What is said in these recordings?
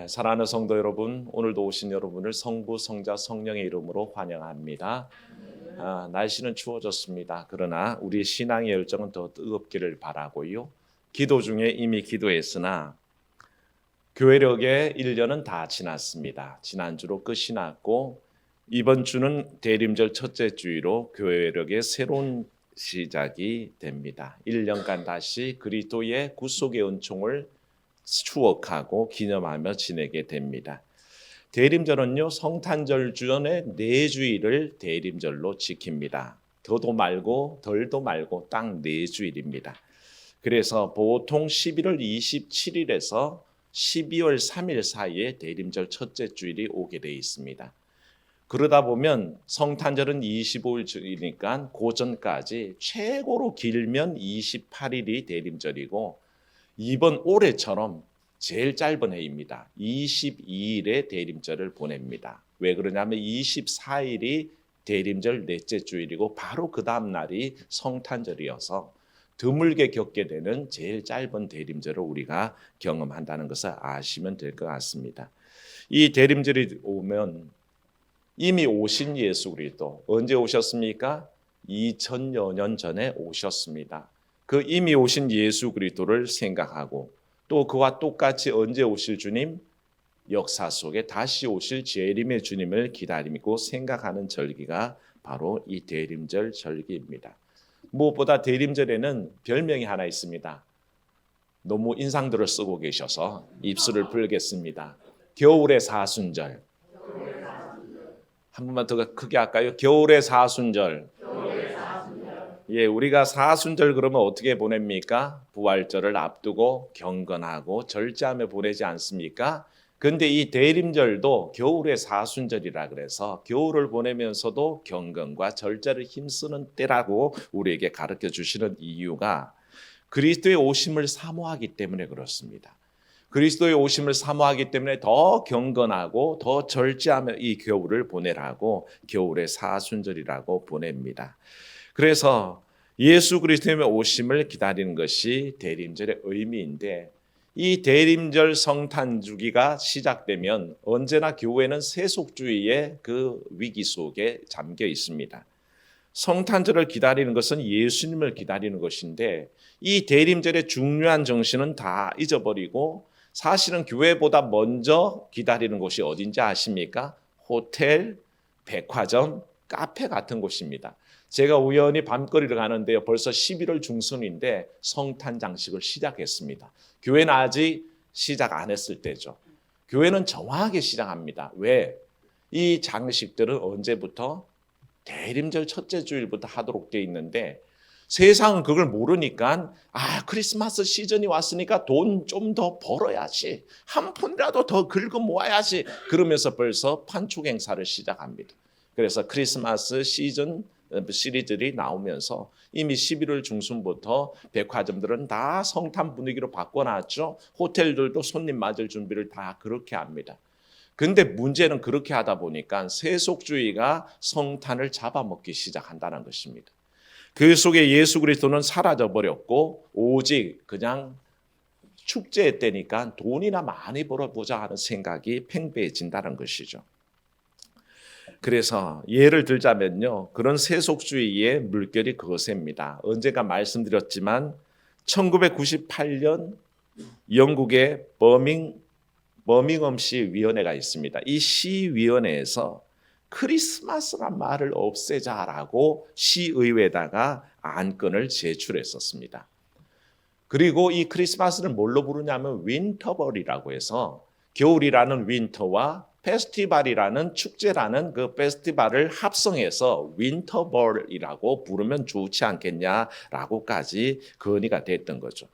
사랑하는 성도 여러분, 오늘도 오신 여러분을 성부, 성자, 성령의 이름으로 환영합니다. 날씨는 추워졌습니다. 그러나 우리 신앙의 열정은 더 뜨겁기를 바라고요. 기도 중에 이미 기도했으나 교회력의 1년은 다 지났습니다. 지난주로 끝이 났고 이번 주는 대림절 첫째 주일로 교회력의 새로운 시작이 됩니다. 1년간 다시 그리스도의 구속의 은총을 추억하고 기념하며 지내게 됩니다. 대림절은요, 성탄절 전에 4주일을 대림절로 지킵니다. 더도 말고 덜도 말고 딱 4주일입니다. 그래서 보통 11월 27일에서 12월 3일 사이에 대림절 첫째 주일이 오게 되어 있습니다. 그러다 보면 성탄절은 25일이니까 그 전까지 최고로 길면 28일이 대림절이고 이번 올해처럼 제일 짧은 해입니다. 22일에 대림절을 보냅니다. 왜 그러냐면 24일이 대림절 넷째 주일이고 바로 그 다음 날이 성탄절이어서 드물게 겪게 되는 제일 짧은 대림절을 우리가 경험한다는 것을 아시면 될 것 같습니다. 이 대림절이 오면 이미 오신 예수 그리스도 언제 오셨습니까? 2000여 년 전에 오셨습니다. 그 이미 오신 예수 그리스도를 생각하고 또 그와 똑같이 언제 오실 주님? 역사 속에 다시 오실 재림의 주님을 기다리고 생각하는 절기가 바로 이 대림절 절기입니다. 무엇보다 대림절에는 별명이 하나 있습니다. 너무 인상들을 쓰고 계셔서 입술을 풀겠습니다. 겨울의 사순절. 한 번만 더 크게 할까요? 겨울의 사순절. 우리가 사순절 그러면 어떻게 보냅니까? 부활절을 앞두고 경건하고 절제하며 보내지 않습니까? 근데 이 대림절도 겨울의 사순절이라 그래서 겨울을 보내면서도 경건과 절제를 힘쓰는 때라고 우리에게 가르쳐 주시는 이유가 그리스도의 오심을 사모하기 때문에 그렇습니다. 그리스도의 오심을 사모하기 때문에 더 경건하고 더 절제하며 이 겨울을 보내라고 겨울의 사순절이라고 보냅니다. 그래서 예수 그리스도의 오심을 기다리는 것이 대림절의 의미인데 이 대림절 성탄 주기가 시작되면 언제나 교회는 세속주의의 그 위기 속에 잠겨 있습니다. 성탄절을 기다리는 것은 예수님을 기다리는 것인데 이 대림절의 중요한 정신은 다 잊어버리고 사실은 교회보다 먼저 기다리는 곳이 어딘지 아십니까? 호텔, 백화점, 카페 같은 곳입니다. 제가 우연히 밤거리를 가는데요. 벌써 11월 중순인데 성탄 장식을 시작했습니다. 교회는 아직 시작 안 했을 때죠. 교회는 정확하게 시작합니다. 왜? 이 장식들은 언제부터? 대림절 첫째 주일부터 하도록 되어 있는데 세상은 그걸 모르니까 크리스마스 시즌이 왔으니까 돈 좀 더 벌어야지. 한 푼이라도 더 긁어 모아야지. 그러면서 벌써 판촉 행사를 시작합니다. 그래서 크리스마스 시즌 시리즈들이 나오면서 이미 11월 중순부터 백화점들은 다 성탄 분위기로 바꿔놨죠. 호텔들도 손님 맞을 준비를 다 그렇게 합니다. 근데 문제는 그렇게 하다 보니까 세속주의가 성탄을 잡아먹기 시작한다는 것입니다. 그 속에 예수 그리스도는 사라져버렸고 오직 그냥 축제 때니까 돈이나 많이 벌어보자 하는 생각이 팽배해진다는 것이죠. 그래서 예를 들자면요. 그런 세속주의의 물결이 거셉니다. 언제가 말씀드렸지만 1998년 영국의 버밍엄 시위원회가 있습니다. 이 시위원회에서 크리스마스란 말을 없애자라고 시의회에다가 안건을 제출했었습니다. 그리고 이 크리스마스를 뭘로 부르냐면 윈터벌이라고 해서 겨울이라는 윈터와 페스티벌이라는 축제라는 그 페스티벌을 합성해서 윈터벌이라고 부르면 좋지 않겠냐라고까지 건의가 됐던 거죠.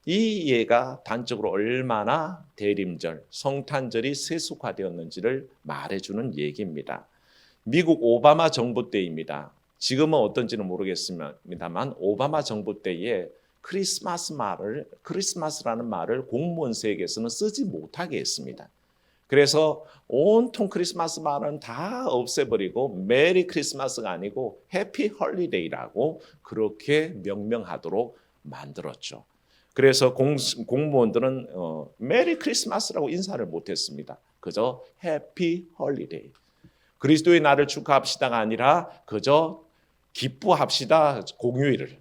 이 예가 단적으로 얼마나 대림절, 성탄절이 세속화되었는지를 말해주는 얘기입니다. 미국 오바마 정부 때입니다. 지금은 어떤지는 모르겠습니다만 오바마 정부 때에 크리스마스라는 말을 공무원세계에서는 쓰지 못하게 했습니다. 그래서 온통 크리스마스 말은 다 없애버리고 메리 크리스마스가 아니고 해피 헐리데이라고 그렇게 명명하도록 만들었죠. 그래서 공무원들은 메리 크리스마스라고 인사를 못했습니다. 그저 해피 홀리데이, 그리스도의 날을 축하합시다가 아니라 그저 기뻐합시다, 공휴일을,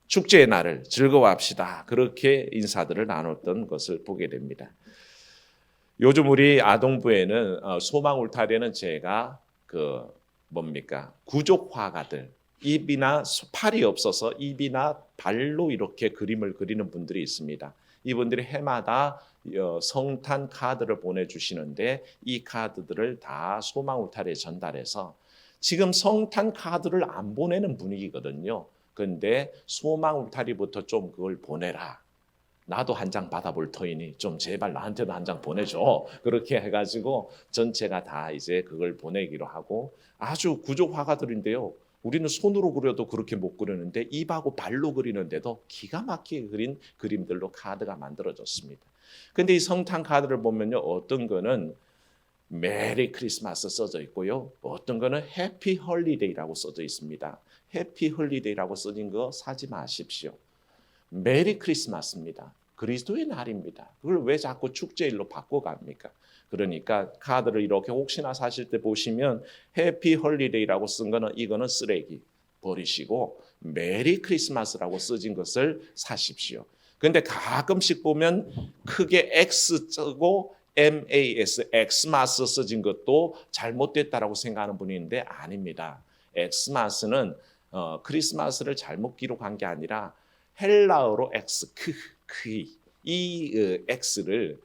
축제의 날을 즐거워합시다, 그렇게 인사들을 나눴던 것을 보게 됩니다. 요즘 우리 아동부에는 소망 울타리에는 제가 구족 화가들, 입이나 팔이 없어서 입이나 발로 이렇게 그림을 그리는 분들이 있습니다. 이분들이 해마다 성탄 카드를 보내주시는데 이 카드들을 다 소망 울타리에 전달해서 지금 성탄 카드를 안 보내는 분위기거든요. 그런데 소망 울타리부터 좀 그걸 보내라. 나도 한 장 받아볼 터이니 좀 제발 나한테도 한 장 보내줘. 그렇게 해가지고 전체가 다 이제 그걸 보내기로 하고, 아주 구족 화가들인데요. 우리는 손으로 그려도 그렇게 못 그리는데 입하고 발로 그리는데도 기가 막히게 그린 그림들로 카드가 만들어졌습니다. 근데 이 성탄 카드를 보면요, 어떤 거는 메리 크리스마스 써져 있고요, 어떤 거는 해피 홀리데이라고 써져 있습니다. 해피 홀리데이라고 써진 거 사지 마십시오. 메리 크리스마스입니다. 그리스도의 날입니다. 그걸 왜 자꾸 축제일로 바꿔갑니까? 그러니까 카드를 이렇게 혹시나 사실 때 보시면 해피 홀리데이라고 쓴 거는 이거는 쓰레기 버리시고 메리 크리스마스라고 써진 것을 사십시오. 근데 가끔씩 보면 크게 X 쓰고 MAS, 엑스마스 써진 것도 잘못됐다라고 생각하는 분이 있는데 아닙니다. 엑스마스는 크리스마스를 잘못 기록한 게 아니라 헬라어로 이 X를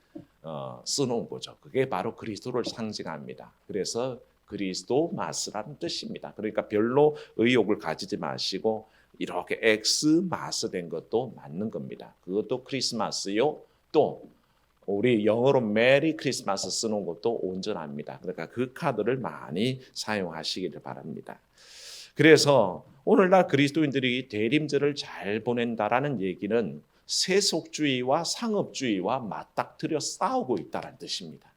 써놓은 거죠. 그게 바로 그리스도를 상징합니다. 그래서 그리스도 마스라는 뜻입니다. 그러니까 별로 의욕을 가지지 마시고 이렇게 X 마스 된 것도 맞는 겁니다. 그것도 크리스마스요. 또 우리 영어로 메리 크리스마스 쓰는 것도 온전합니다. 그러니까 그 카드를 많이 사용하시기를 바랍니다. 그래서 오늘날 그리스도인들이 대림절을 잘 보낸다라는 얘기는 세속주의와 상업주의와 맞닥뜨려 싸우고 있다는 뜻입니다.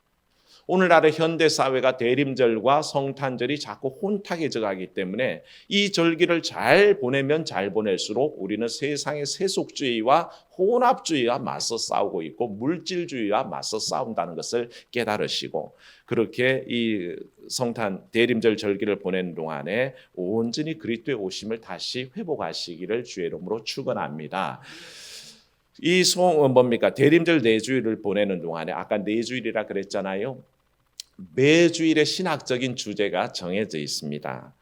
오늘날의 현대 사회가 대림절과 성탄절이 자꾸 혼탁해져 가기 때문에 이 절기를 잘 보내면 잘 보낼수록 우리는 세상의 세속주의와 혼합주의와 맞서 싸우고 있고 물질주의와 맞서 싸운다는 것을 깨달으시고, 그렇게 이 성탄 대림절 절기를 보내는 동안에 온전히 그리스도의 오심을 다시 회복하시기를 주의 이름으로 축원합니다. 이 대림절 4주일을 보내는 동안에 아까 4주일이라 그랬잖아요. 매주일의 신학적인 주제가 정해져 있습니다.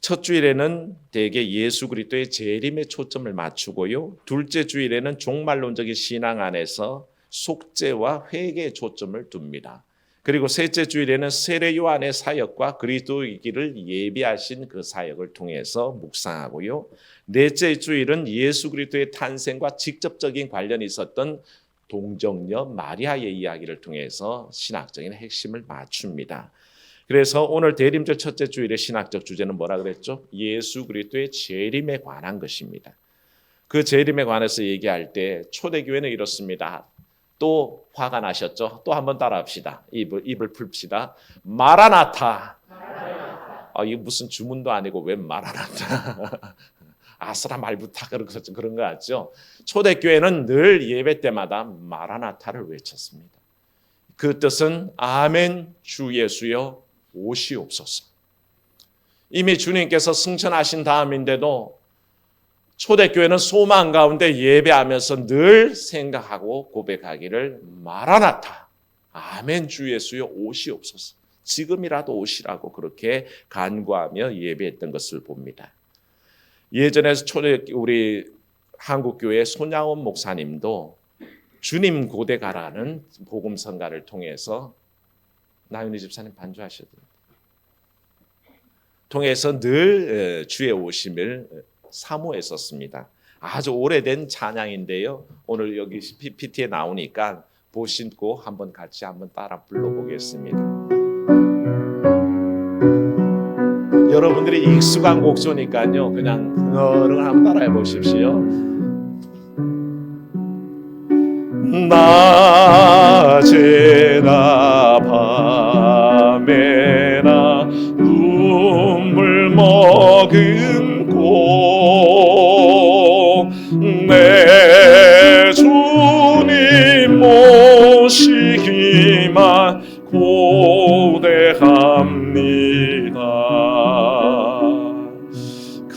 첫 주일에는 대개 예수 그리스도의 재림에 초점을 맞추고요. 둘째 주일에는 종말론적인 신앙 안에서 속죄와 회개에 초점을 둡니다. 그리고 셋째 주일에는 세례 요한의 사역과 그리스도의 길을 예비하신 그 사역을 통해서 묵상하고요. 넷째 주일은 예수 그리스도의 탄생과 직접적인 관련이 있었던 동정녀 마리아의 이야기를 통해서 신학적인 핵심을 맞춥니다. 그래서 오늘 대림절 첫째 주일의 신학적 주제는 뭐라 그랬죠? 예수 그리스도의 재림에 관한 것입니다. 그 재림에 관해서 얘기할 때 초대교회는 이렇습니다. 또 화가 나셨죠? 또 한번 따라합시다. 입을 풀읍시다. 마라나타. 이게 무슨 주문도 아니고 왜 마라나타? 아스라 말부타 그런 거 같죠? 초대교회는 늘 예배 때마다 마라나타를 외쳤습니다. 그 뜻은 아멘 주 예수여 오시옵소서. 이미 주님께서 승천하신 다음인데도 초대교회는 소망 가운데 예배하면서 늘 생각하고 고백하기를 마라나타 아멘 주 예수여 오시옵소서. 지금이라도 오시라고 그렇게 간구하며 예배했던 것을 봅니다. 예전에 우리 한국교회 손양원 목사님도 주님 고대 가라는 복음성가를 통해서 나윤희 집사님 반주하셔도 통해서 늘 주의 오심을 사모했었습니다. 아주 오래된 찬양인데요. 오늘 여기 PPT에 나오니까 보시고 한번 같이 따라 불러보겠습니다. 여러분들이 익숙한 곡조니까요. 그냥 한번 따라해 보십시오. 낮에나 밤에나 눈물 머금고 내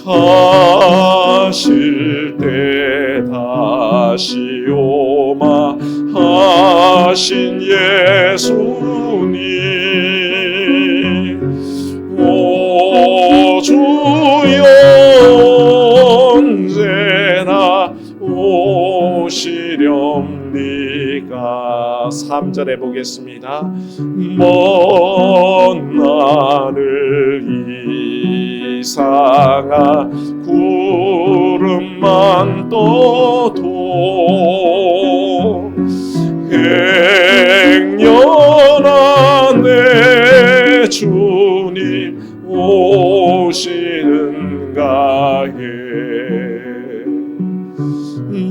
가실 때 다시 오마 하신 예수님, 오 주여 언제나 오시렵니까. 3절에 보겠습니다. 먼 하늘 이상한 구름만 떠도 행여나 내 주님 오시는가 해.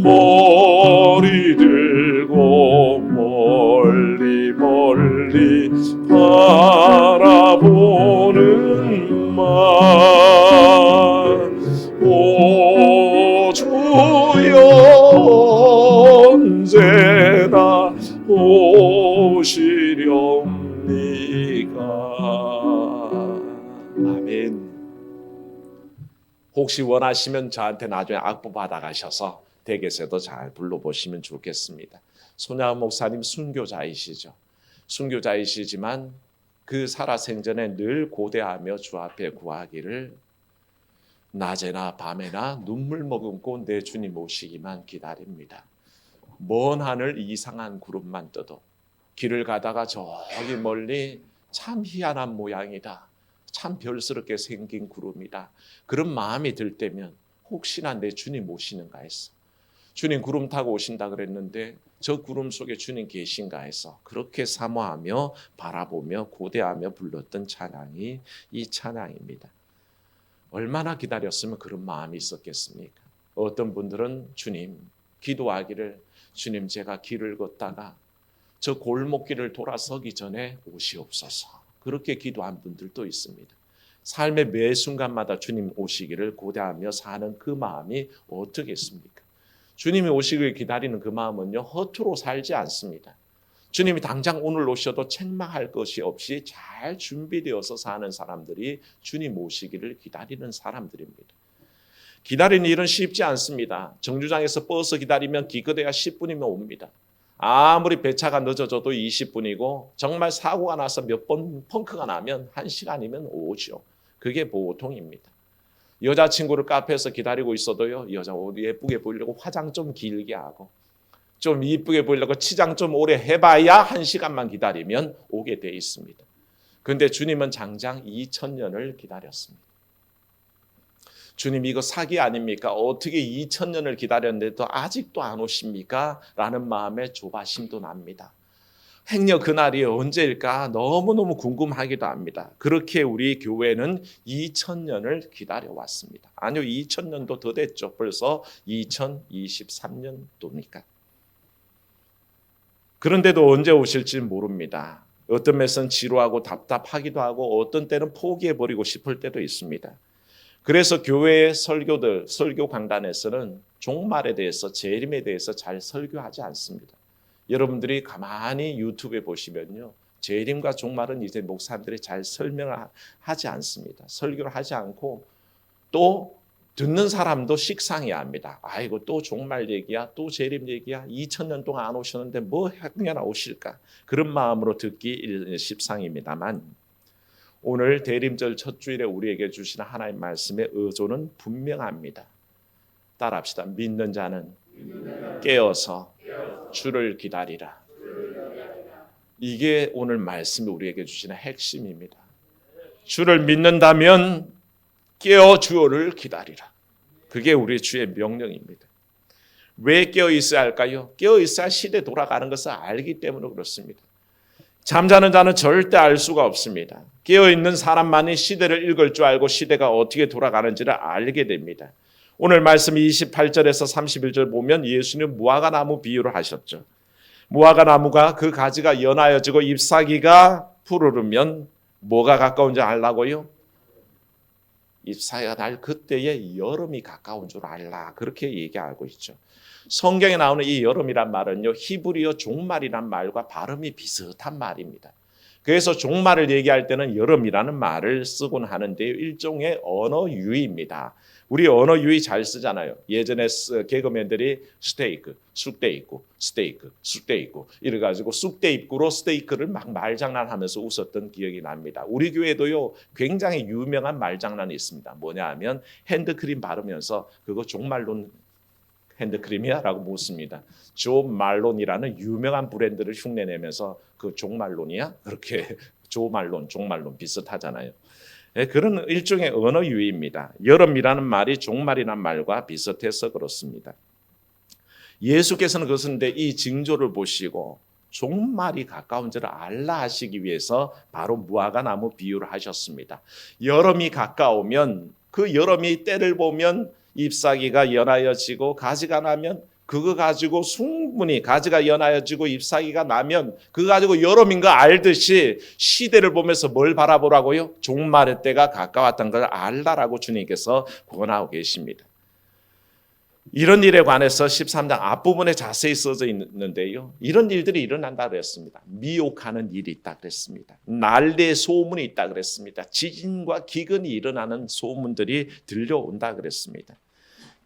머리 들고 멀리 멀리 바라보는 만, 오 주여 언제나 오시렵니까. 아멘. 혹시 원하시면 저한테 나중에 악보 받아가셔서 댁에서도 잘 불러보시면 좋겠습니다. 손양원 목사님 순교자이시죠. 순교자이시지만 그 살아생전에 늘 고대하며 주 앞에 구하기를 낮에나 밤에나 눈물 머금고 내 주님 오시기만 기다립니다. 먼 하늘 이상한 구름만 떠도 길을 가다가 저기 멀리 참 희한한 모양이다, 참 별스럽게 생긴 구름이다, 그런 마음이 들 때면 혹시나 내 주님 오시는가 했어. 주님 구름 타고 오신다 그랬는데 저 구름 속에 주님 계신가 해서 그렇게 사모하며 바라보며 고대하며 불렀던 찬양이 이 찬양입니다. 얼마나 기다렸으면 그런 마음이 있었겠습니까? 어떤 분들은 주님 기도하기를, 주님 제가 길을 걷다가 저 골목길을 돌아서기 전에 오시옵소서, 그렇게 기도한 분들도 있습니다. 삶의 매 순간마다 주님 오시기를 고대하며 사는 그 마음이 어떻겠습니까? 주님이 오시길 기다리는 그 마음은요, 허투루 살지 않습니다. 주님이 당장 오늘 오셔도 책망할 것이 없이 잘 준비되어서 사는 사람들이 주님 오시기를 기다리는 사람들입니다. 기다리는 일은 쉽지 않습니다. 정류장에서 버스 기다리면 기껏해야 10분이면 옵니다. 아무리 배차가 늦어져도 20분이고 정말 사고가 나서 몇 번 펑크가 나면 1시간이면 오죠. 그게 보통입니다. 여자친구를 카페에서 기다리고 있어도요, 여자 옷 예쁘게 보이려고 화장 좀 길게 하고 좀 이쁘게 보이려고 치장 좀 오래 해봐야 1시간만 기다리면 오게 돼 있습니다. 그런데 주님은 장장 2000년을 기다렸습니다. 주님 이거 사기 아닙니까? 어떻게 2000년을 기다렸는데도 아직도 안 오십니까? 라는 마음에 조바심도 납니다. 행여 그날이 언제일까 너무너무 궁금하기도 합니다. 그렇게 우리 교회는 2000년을 기다려왔습니다. 아니요, 2000년도 더 됐죠. 벌써 2023년도니까. 그런데도 언제 오실지 모릅니다. 어떤 면에서는 지루하고 답답하기도 하고 어떤 때는 포기해버리고 싶을 때도 있습니다. 그래서 교회의 설교들, 설교 강단에서는 종말에 대해서, 재림에 대해서 잘 설교하지 않습니다. 여러분들이 가만히 유튜브에 보시면요, 재림과 종말은 이제 목사님들이 잘 설명을 하지 않습니다. 설교를 하지 않고 또 듣는 사람도 식상해야 합니다. 아이고 또 종말 얘기야, 또 재림 얘기야, 2000년 동안 안 오셨는데 뭐 행여나 오실까, 그런 마음으로 듣기 십상입니다만 오늘 대림절 첫 주일에 우리에게 주시는 하나님 말씀의 의도는 분명합니다. 따라합시다. 믿는 자는 깨어서 주를 기다리라. 이게 오늘 말씀이 우리에게 주시는 핵심입니다. 주를 믿는다면 깨어 주를 기다리라. 그게 우리 주의 명령입니다. 왜 깨어 있어야 할까요? 깨어 있어야 시대 돌아가는 것을 알기 때문에 그렇습니다. 잠자는 자는 절대 알 수가 없습니다. 깨어있는 사람만이 시대를 읽을 줄 알고 시대가 어떻게 돌아가는지를 알게 됩니다. 오늘 말씀 28절에서 31절 보면 예수님 무화과나무 비유를 하셨죠. 무화과나무가 그 가지가 연하여지고 잎사귀가 푸르르면 뭐가 가까운 줄 알라고요? 잎사귀가 날 그때의 여름이 가까운 줄 알라, 그렇게 얘기하고 있죠. 성경에 나오는 이 여름이란 말은요, 히브리어 종말이란 말과 발음이 비슷한 말입니다. 그래서 종말을 얘기할 때는 여름이라는 말을 쓰곤 하는데요. 일종의 언어 유희입니다. 우리 언어 유희 잘 쓰잖아요. 예전에 개그맨들이 스테이크, 쑥대 있고, 스테이크, 쑥대 있고 이래가지고 쑥대 입구로 스테이크를 막 말장난하면서 웃었던 기억이 납니다. 우리 교회도요 굉장히 유명한 말장난이 있습니다. 뭐냐 하면 핸드크림 바르면서 그거 종말론 핸드크림이야? 라고 묻습니다. 조 말론이라는 유명한 브랜드를 흉내내면서 그 종말론이야? 그렇게 조말론, 종말론 비슷하잖아요. 예, 그런 일종의 언어 유희입니다. 여름이라는 말이 종말이라는 말과 비슷해서 그렇습니다. 예수께서는 그것인데 이 징조를 보시고 종말이 가까운 줄을 알라 하시기 위해서 바로 무화과나무 비유를 하셨습니다. 여름이 가까우면 그 여름이 때를 보면 잎사귀가 연하여지고 가지가 나면 그거 가지고 충분히 가지가 연하여지고 잎사귀가 나면 그거 가지고 여름인 거 알듯이 시대를 보면서 뭘 바라보라고요? 종말의 때가 가까웠던 걸 알라라고 주님께서 권하고 계십니다. 이런 일에 관해서 13장 앞부분에 자세히 써져 있는데요. 이런 일들이 일어난다 그랬습니다. 미혹하는 일이 있다 그랬습니다. 난리의 소문이 있다 그랬습니다. 지진과 기근이 일어나는 소문들이 들려온다 그랬습니다.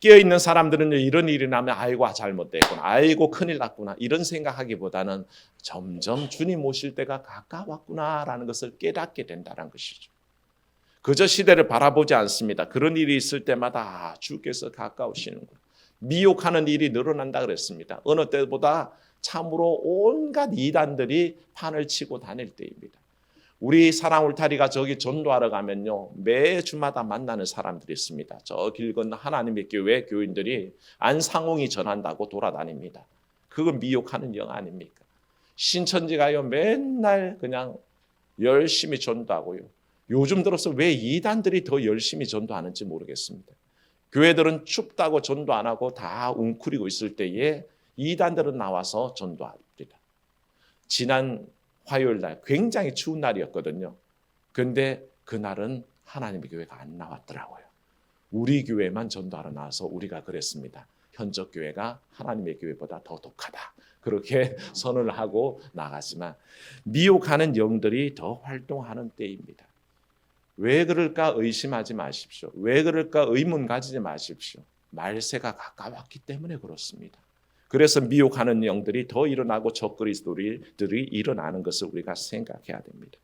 깨어있는 사람들은 이런 일이 나면 아이고 잘못됐구나, 아이고 큰일 났구나 이런 생각하기보다는 점점 주님 오실 때가 가까웠구나라는 것을 깨닫게 된다는 것이죠. 그저 시대를 바라보지 않습니다. 그런 일이 있을 때마다 주께서 가까우시는구나. 미혹하는 일이 늘어난다 그랬습니다. 어느 때보다 참으로 온갖 이단들이 판을 치고 다닐 때입니다. 우리 사랑 울타리가 저기 전도하러 가면요 매주마다 만나는 사람들이 있습니다. 저 길 건너 하나님의 교회 교인들이 안상홍이 전한다고 돌아다닙니다. 그건 미혹하는 영 아닙니까? 신천지 가요 맨날 그냥 열심히 전도하고요. 요즘 들어서 왜 이단들이 더 열심히 전도하는지 모르겠습니다. 교회들은 춥다고 전도 안 하고 다 웅크리고 있을 때에 이단들은 나와서 전도합니다. 지난 화요일 날 굉장히 추운 날이었거든요. 그런데 그날은 하나님의 교회가 안 나왔더라고요. 우리 교회만 전도하러 나와서 우리가 그랬습니다. 현적 교회가 하나님의 교회보다 더 독하다. 그렇게 선언을 하고 나갔지만 미혹하는 영들이 더 활동하는 때입니다. 왜 그럴까 의심하지 마십시오. 왜 그럴까 의문 가지지 마십시오. 말세가 가까웠기 때문에 그렇습니다. 그래서 미혹하는 영들이 더 일어나고 적그리스도들이 일어나는 것을 우리가 생각해야 됩니다.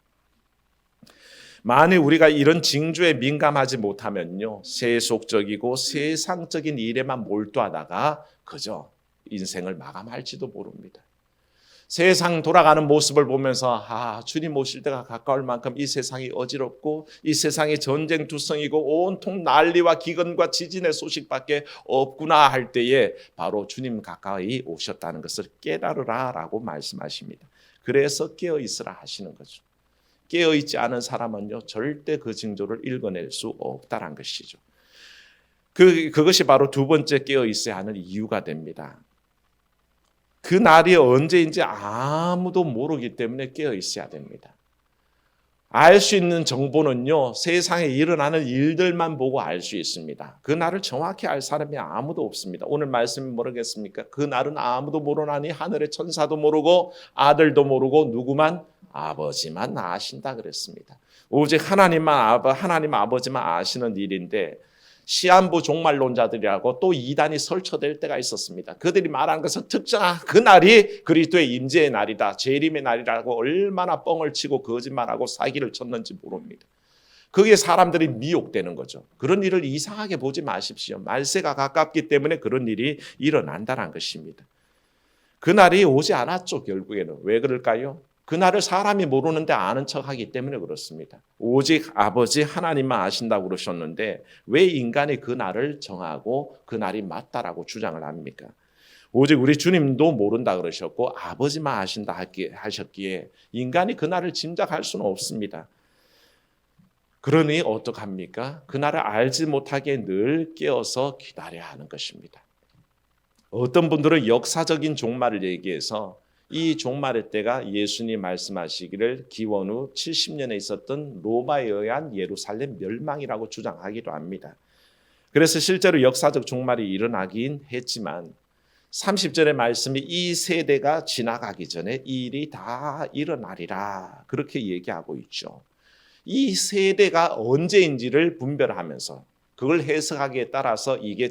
만일 우리가 이런 징조에 민감하지 못하면요, 세속적이고 세상적인 일에만 몰두하다가 그저 인생을 마감할지도 모릅니다. 세상 돌아가는 모습을 보면서 주님 오실 때가 가까울 만큼 이 세상이 어지럽고 이 세상이 전쟁투성이고 온통 난리와 기근과 지진의 소식밖에 없구나 할 때에 바로 주님 가까이 오셨다는 것을 깨달으라라고 말씀하십니다. 그래서 깨어있으라 하시는 거죠. 깨어있지 않은 사람은요 절대 그 징조를 읽어낼 수 없다는 것이죠. 그것이 바로 두 번째 깨어있어야 하는 이유가 됩니다. 그 날이 언제인지 아무도 모르기 때문에 깨어 있어야 됩니다. 알 수 있는 정보는요, 세상에 일어나는 일들만 보고 알 수 있습니다. 그 날을 정확히 알 사람이 아무도 없습니다. 오늘 말씀이 모르겠습니까? 그 날은 아무도 모르나니 하늘의 천사도 모르고 아들도 모르고 누구만 아버지만 아신다 그랬습니다. 오직 하나님 아버지만 아시는 일인데 시한부 종말론자들이라고 또 이단이 설쳐될 때가 있었습니다. 그들이 말한 것은 특정한 그 날이 그리스도의 임재의 날이다, 재림의 날이라고 얼마나 뻥을 치고 거짓말하고 사기를 쳤는지 모릅니다. 그게 사람들이 미혹되는 거죠. 그런 일을 이상하게 보지 마십시오. 말세가 가깝기 때문에 그런 일이 일어난다는 것입니다. 그 날이 오지 않았죠. 결국에는. 왜 그럴까요? 그날을 사람이 모르는데 아는 척하기 때문에 그렇습니다. 오직 아버지 하나님만 아신다고 그러셨는데 왜 인간이 그 날을 정하고 그 날이 맞다라고 주장을 합니까? 오직 우리 주님도 모른다 그러셨고 아버지만 아신다 하셨기에 인간이 그 날을 짐작할 수는 없습니다. 그러니 어떡합니까? 그 날을 알지 못하게 늘 깨어서 기다려야 하는 것입니다. 어떤 분들은 역사적인 종말을 얘기해서 이 종말의 때가 예수님 말씀하시기를 기원 후 70년에 있었던 로마에 의한 예루살렘 멸망이라고 주장하기도 합니다. 그래서 실제로 역사적 종말이 일어나긴 했지만 30절의 말씀이 이 세대가 지나가기 전에 이 일이 다 일어나리라 그렇게 얘기하고 있죠. 이 세대가 언제인지를 분별하면서 그걸 해석하기에 따라서 이게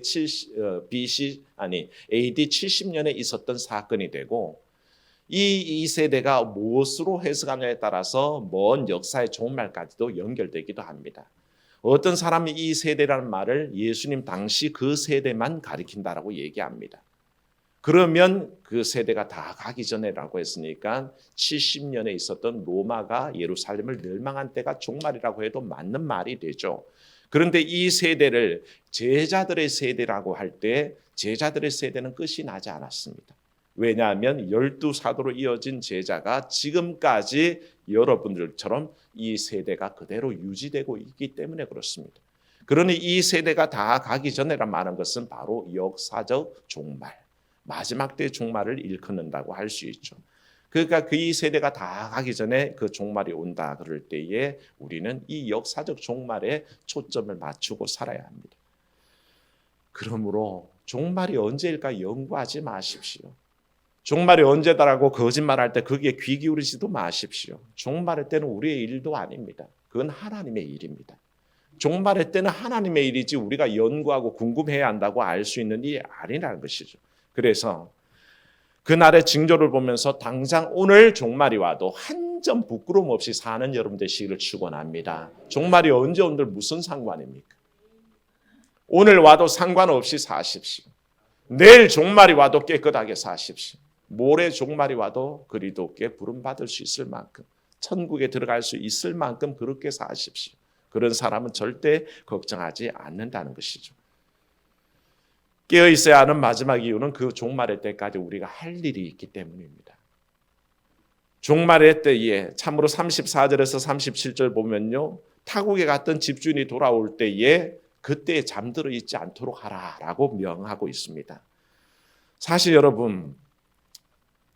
AD 70년에 있었던 사건이 되고 이 세대가 무엇으로 해석하느냐에 따라서 먼 역사의 종말까지도 연결되기도 합니다. 어떤 사람이 이 세대라는 말을 예수님 당시 그 세대만 가리킨다라고 얘기합니다. 그러면 그 세대가 다 가기 전에라고 했으니까 70년에 있었던 로마가 예루살렘을 멸망한 때가 종말이라고 해도 맞는 말이 되죠. 그런데 이 세대를 제자들의 세대라고 할 때 제자들의 세대는 끝이 나지 않았습니다. 왜냐하면 12사도로 이어진 제자가 지금까지 여러분들처럼 이 세대가 그대로 유지되고 있기 때문에 그렇습니다. 그러니 이 세대가 다 가기 전에란 말은 것은 바로 역사적 종말, 마지막 때의 종말을 일컫는다고 할 수 있죠. 그러니까 그 이 세대가 다 가기 전에 그 종말이 온다 그럴 때에 우리는 이 역사적 종말에 초점을 맞추고 살아야 합니다. 그러므로 종말이 언제일까 연구하지 마십시오. 종말이 언제다라고 거짓말할 때 거기에 귀 기울이지도 마십시오. 종말의 때는 우리의 일도 아닙니다. 그건 하나님의 일입니다. 종말의 때는 하나님의 일이지 우리가 연구하고 궁금해야 한다고 알 수 있는 일이 아니라는 것이죠. 그래서 그날의 징조를 보면서 당장 오늘 종말이 와도 한 점 부끄러움 없이 사는 여러분 되시기를 축원합니다. 종말이 언제 온들 무슨 상관입니까? 오늘 와도 상관없이 사십시오. 내일 종말이 와도 깨끗하게 사십시오. 모레 종말이 와도 그리스도께 부름받을 수 있을 만큼 천국에 들어갈 수 있을 만큼 그렇게 사십시오. 그런 사람은 절대 걱정하지 않는다는 것이죠. 깨어 있어야 하는 마지막 이유는 그 종말의 때까지 우리가 할 일이 있기 때문입니다. 종말의 때에 참으로 34절에서 37절 보면요. 타국에 갔던 집주인이 돌아올 때에 그때에 잠들어 있지 않도록 하라라고 명하고 있습니다. 사실 여러분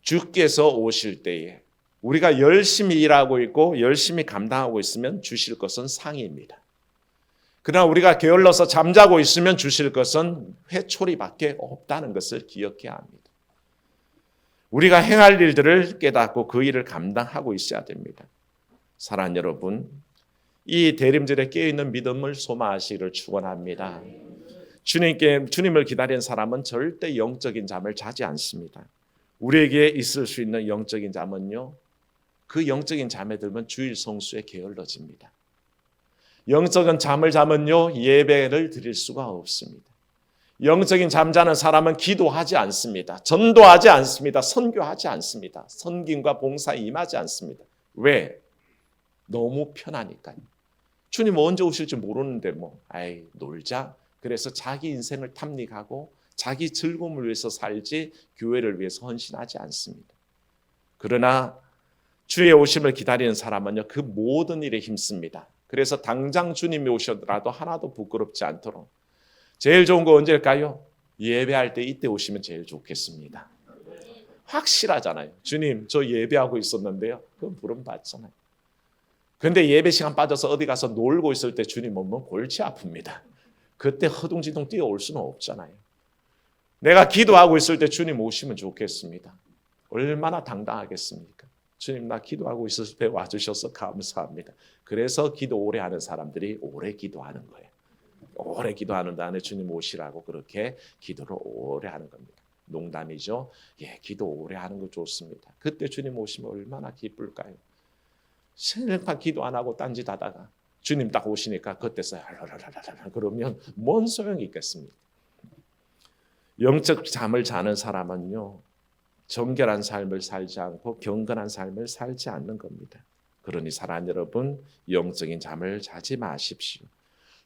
주께서 오실 때에 우리가 열심히 일하고 있고 열심히 감당하고 있으면 주실 것은 상입니다. 그러나 우리가 게을러서 잠자고 있으면 주실 것은 회초리밖에 없다는 것을 기억해야 합니다. 우리가 행할 일들을 깨닫고 그 일을 감당하고 있어야 됩니다. 사랑하는 여러분, 이 대림절에 깨어있는 믿음을 소망하시기를 축원합니다. 주님을 기다리는 사람은 절대 영적인 잠을 자지 않습니다. 우리에게 있을 수 있는 영적인 잠은요, 그 영적인 잠에 들면 주일 성수에 게을러집니다. 영적인 잠을 자면요 예배를 드릴 수가 없습니다. 영적인 잠자는 사람은 기도하지 않습니다. 전도하지 않습니다. 선교하지 않습니다. 선김과 봉사에 임하지 않습니다. 왜? 너무 편하니까요. 주님 언제 오실지 모르는데 놀자. 그래서 자기 인생을 탐닉하고 자기 즐거움을 위해서 살지 교회를 위해서 헌신하지 않습니다. 그러나 주의 오심을 기다리는 사람은요 그 모든 일에 힘씁니다. 그래서 당장 주님이 오셔더라도 하나도 부끄럽지 않도록 제일 좋은 거 언제일까요? 예배할 때 이때 오시면 제일 좋겠습니다. 확실하잖아요. 주님 저 예배하고 있었는데요. 그건 부름 받잖아요. 그런데 예배 시간 빠져서 어디 가서 놀고 있을 때 주님 오면 골치 아픕니다. 그때 허둥지둥 뛰어올 수는 없잖아요. 내가 기도하고 있을 때 주님 오시면 좋겠습니다. 얼마나 당당하겠습니까? 주님 나 기도하고 있을 때 와주셔서 감사합니다. 그래서 기도 오래 하는 사람들이 오래 기도하는 거예요. 오래 기도하는 다음에 주님 오시라고 그렇게 기도를 오래 하는 겁니다. 농담이죠. 기도 오래 하는 거 좋습니다. 그때 주님 오시면 얼마나 기쁠까요? 생각 기도 안 하고 딴짓 하다가 주님 딱 오시니까 그때서 그러면 뭔 소용이 있겠습니까? 영적 잠을 자는 사람은요 정결한 삶을 살지 않고 경건한 삶을 살지 않는 겁니다. 그러니 사랑하는 여러분 영적인 잠을 자지 마십시오.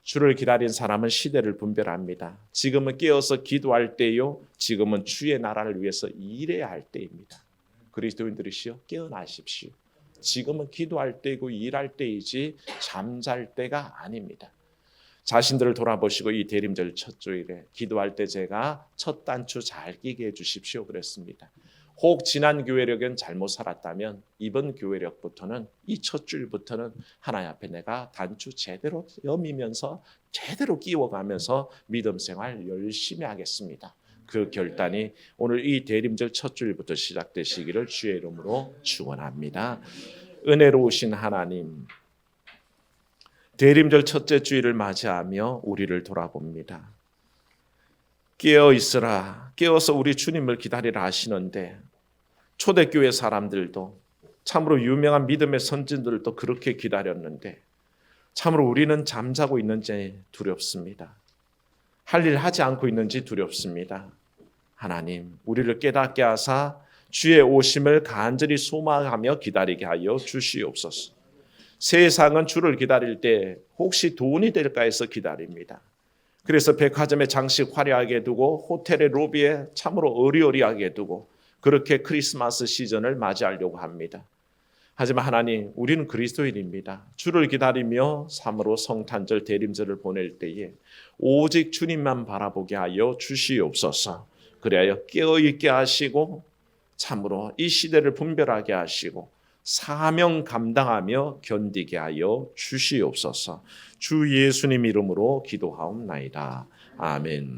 주를 기다린 사람은 시대를 분별합니다. 지금은 깨어서 기도할 때요. 지금은 주의 나라를 위해서 일해야 할 때입니다. 그리스도인들이시여 깨어나십시오. 지금은 기도할 때이고 일할 때이지 잠잘 때가 아닙니다. 자신들을 돌아보시고 이 대림절 첫 주일에 기도할 때 제가 첫 단추 잘 끼게 해주십시오 그랬습니다. 혹 지난 교회력은 잘못 살았다면 이번 교회력부터는 이 첫 주일부터는 하나님 앞에 내가 단추 제대로 여미면서 제대로 끼워가면서 믿음 생활 열심히 하겠습니다. 그 결단이 오늘 이 대림절 첫 주일부터 시작되시기를 주의 이름으로 축원합니다. 은혜로우신 하나님, 대림절 첫째 주일을 맞이하며 우리를 돌아봅니다. 깨어 있으라, 깨어서 우리 주님을 기다리라 하시는데 초대교회 사람들도 참으로 유명한 믿음의 선진들도 그렇게 기다렸는데 참으로 우리는 잠자고 있는지 두렵습니다. 할 일 하지 않고 있는지 두렵습니다. 하나님, 우리를 깨닫게 하사 주의 오심을 간절히 소망하며 기다리게 하여 주시옵소서. 세상은 주를 기다릴 때 혹시 돈이 될까 해서 기다립니다. 그래서 백화점에 장식 화려하게 두고 호텔의 로비에 참으로 어리어리하게 두고 그렇게 크리스마스 시즌을 맞이하려고 합니다. 하지만 하나님, 우리는 그리스도인입니다. 주를 기다리며 참으로 성탄절 대림절을 보낼 때에 오직 주님만 바라보게 하여 주시옵소서. 그래야 깨어있게 하시고 참으로 이 시대를 분별하게 하시고 사명 감당하며 견디게 하여 주시옵소서. 주 예수님 이름으로 기도하옵나이다. 아멘.